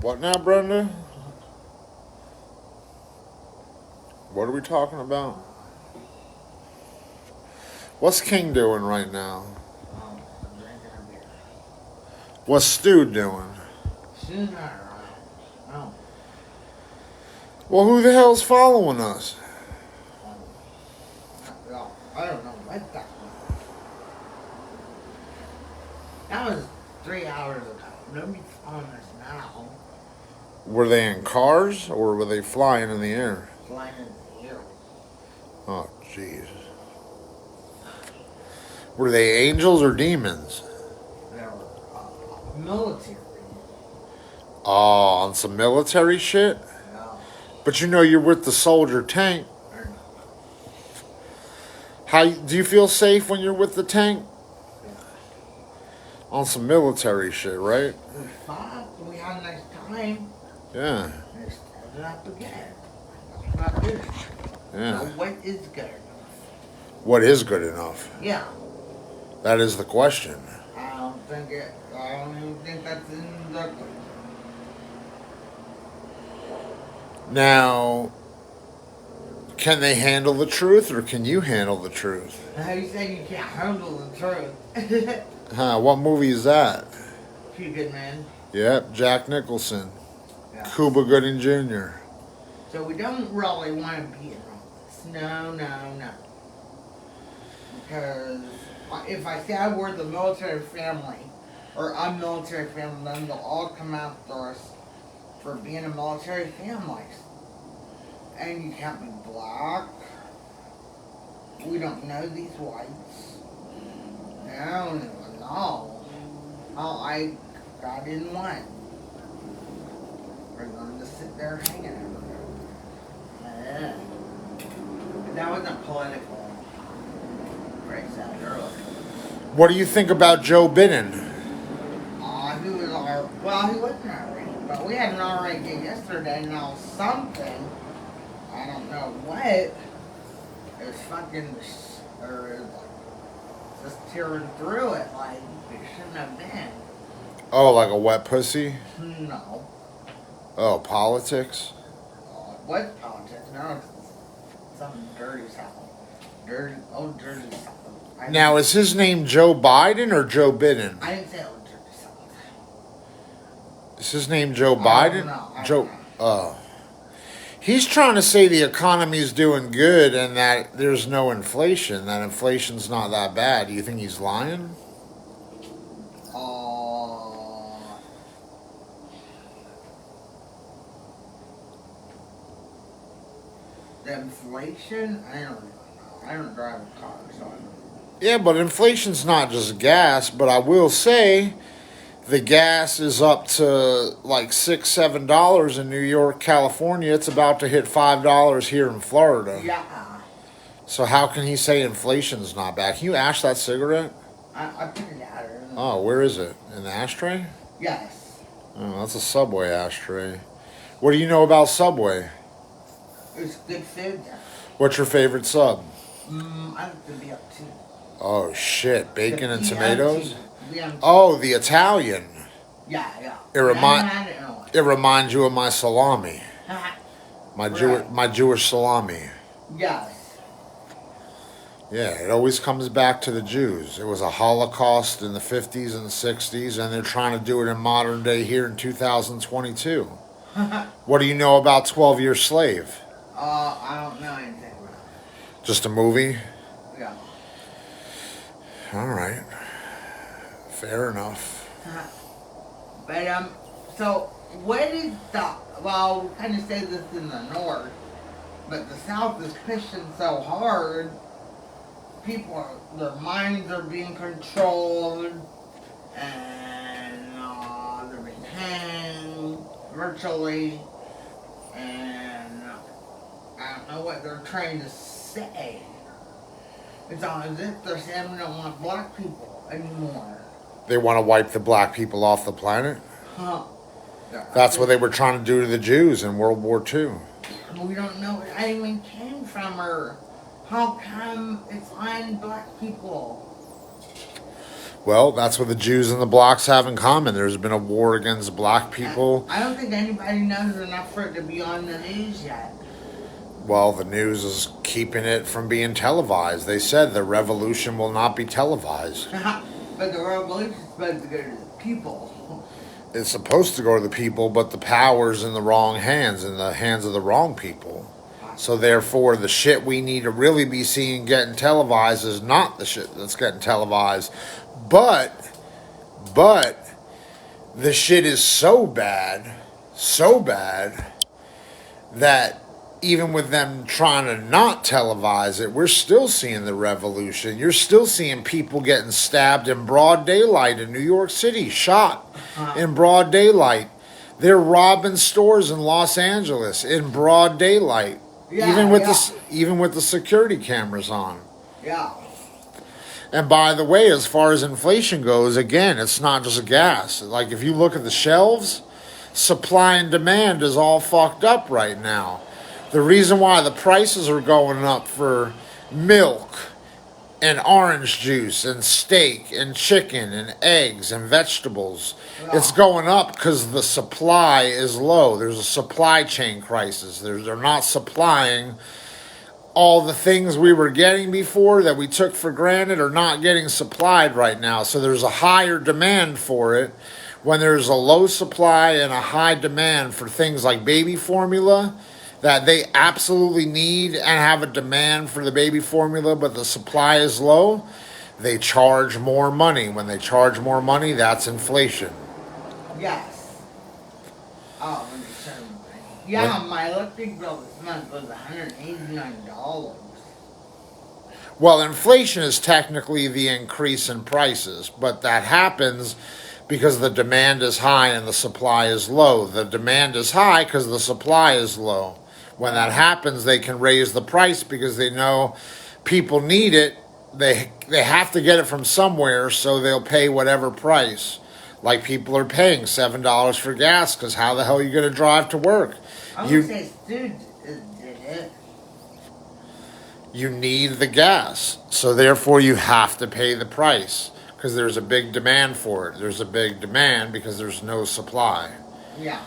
What now, Brenda? What are we talking about? What's King doing right now? I'm drinking a beer. What's Stu doing? Soon I don't Well, who the hell's following us? I don't know what that was. That was 3 hours ago. Nobody's following us now. Were they in cars or were they flying in the air? Flying in the air. Oh, jeez. Were they angels or demons? They were military. Oh, on some military shit? No, But you know you're with the soldier tank. they're not. How do you feel safe when you're with the tank? Yeah. On some military shit, right? We fought. We had a nice time. Yeah, They started up again. That's not good. yeah. So what is good? What is good enough? Yeah. That is the question. I don't even think that's in the. Now, can they handle the truth or can you handle the truth? How you say you can't handle the truth? Huh, what movie is that? Few good men. Yep, Jack Nicholson. Yeah. Cuba Gooding Jr. So we don't really want to be in on this. No, no, no. Because if I say we're the military family, or a military family, then they'll all come after us for being a military family. And you can't be black. We don't know these whites. I don't even know how I got in one. We're going to sit there hanging over there. That wasn't political. Right, earlier. What do you think about Joe Biden? He was he wasn't alright, but we had an alright day yesterday. Now something, I don't know what, is fucking, or just tearing through it like it shouldn't have been. Oh, like a wet pussy? No. Oh, politics? What politics? No, it's some dirty something. Dirty something. Now, is his name Joe Biden or Joe Biden? I didn't say old dirty something. Is his name Joe I Biden? don't know. Joe. He's trying to say the economy's doing good and that there's no inflation. That inflation's not that bad. Do you think he's lying? The inflation? I don't know. I don't drive a car, so I don't know. Yeah, but inflation's not just gas. But I will say, the gas is up to like $6, $7 in New York, California. It's about to hit $5 here in Florida. Yeah. So how can he say inflation's not bad? Can you ash that cigarette? I put it out there. Oh, where is it? In the ashtray? Yes. Oh, that's a Subway ashtray. What do you know about Subway? It's good food there. What's your favorite sub? I like the BLT. Oh shit, bacon The and BLT. tomatoes? BLT. Oh, the Italian. Yeah. It reminds you of my salami. My Jewish salami. Yes. Yeah, it always comes back to the Jews. It was a Holocaust in the 50s and 60s, and they're trying to do it in modern day here in 2022. What do you know about 12 Year Slave? I don't know anything about it. Just a movie? Yeah. All right. Fair enough. But, so, what is well, we kind of say this in the North, but the South is pushing so hard, their minds are being controlled, and they're being hanged virtually, and I don't know what they're trying to say. It's as if they're saying we don't want black people anymore. They want to wipe the black people off the planet? Huh. That's what they were trying to do to the Jews in World War II. We don't know where anyone came from, or how come it's on black people. Well, that's what the Jews and the blacks have in common. There's been a war against black people. I don't think anybody knows enough for it to be on the news yet. Well, the news is keeping it from being televised. They said the revolution will not be televised. But the revolution's supposed to go to the people. It's supposed to go to the people, but the power's in the wrong hands, in the hands of the wrong people. So therefore, the shit we need to really be seeing getting televised is not the shit that's getting televised. But the shit is so bad, that even with them trying to not televise it, we're still seeing the revolution. You're still seeing people getting stabbed in broad daylight in New York City, shot in broad daylight. They're robbing stores in Los Angeles in broad daylight, even with the security cameras on. Yeah. And by the way, as far as inflation goes, again, it's not just gas. Like if you look at the shelves, supply and demand is all fucked up right now. The reason why the prices are going up for milk and orange juice and steak and chicken and eggs and vegetables, it's going up because the supply is low. There's a supply chain crisis. They're not supplying all the things we were getting before that we took for granted are not getting supplied right now. So there's a higher demand for it. When there's a low supply and a high demand for things like baby formula that they absolutely need and have a demand for the baby formula, but the supply is low, they charge more money. When they charge more money, that's inflation. Yes. Oh, let me show you. Yeah, my electric bill this month was $189. Well, inflation is technically the increase in prices, but that happens because the demand is high and the supply is low. The demand is high because the supply is low. When that happens, they can raise the price because they know people need it. They have to get it from somewhere, so they'll pay whatever price. Like people are paying $7 for gas because how the hell are you going to drive to work? I would say food did it. You need the gas, so therefore you have to pay the price because there's a big demand for it. There's a big demand because there's no supply. Yeah.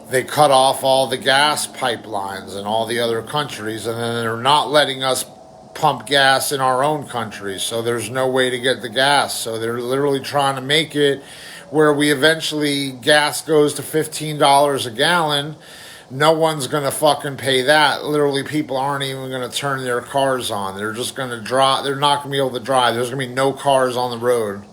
They cut off all the gas pipelines in all the other countries, and then they're not letting us pump gas in our own country, so there's no way to get the gas. So they're literally trying to make it where we eventually, gas goes to $15 a gallon. No one's going to fucking pay that. Literally, people aren't even going to turn their cars on. They're just going to drive. They're not going to be able to drive. There's going to be no cars on the road.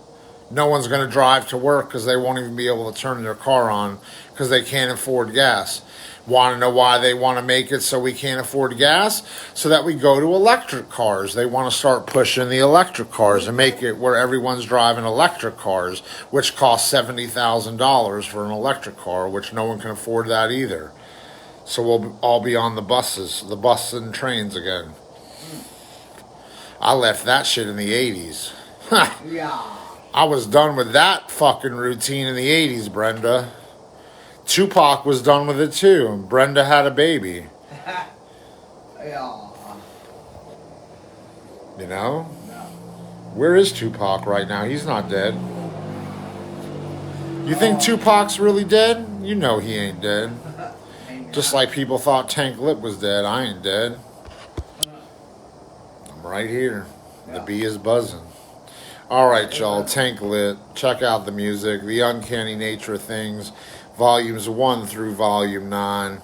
No one's going to drive to work because they won't even be able to turn their car on because they can't afford gas. Want to know why they want to make it so we can't afford gas? So that we go to electric cars. They want to start pushing the electric cars and make it where everyone's driving electric cars, which cost $70,000 for an electric car, which no one can afford that either. So we'll all be on the buses and trains again. I left that shit in the 80s. Yeah. I was done with that fucking routine in the 80s, Brenda. Tupac was done with it too, and Brenda had a baby. Yeah. You know? No. Where is Tupac right now? He's not dead. You think Tupac's really dead? You know he ain't dead. Just like people thought Tank Lip was dead. I ain't dead. I'm right here. The bee is buzzing. Alright, y'all. Tank Lip. Check out the music. The Uncanny Nature of Things. Volumes 1 through Volume 9.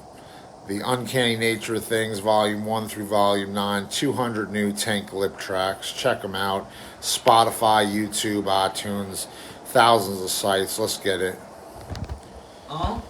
The Uncanny Nature of Things. Volume 1 through Volume 9. 200 new Tank Lip tracks. Check them out. Spotify, YouTube, iTunes. Thousands of sites. Let's get it. Uh-huh.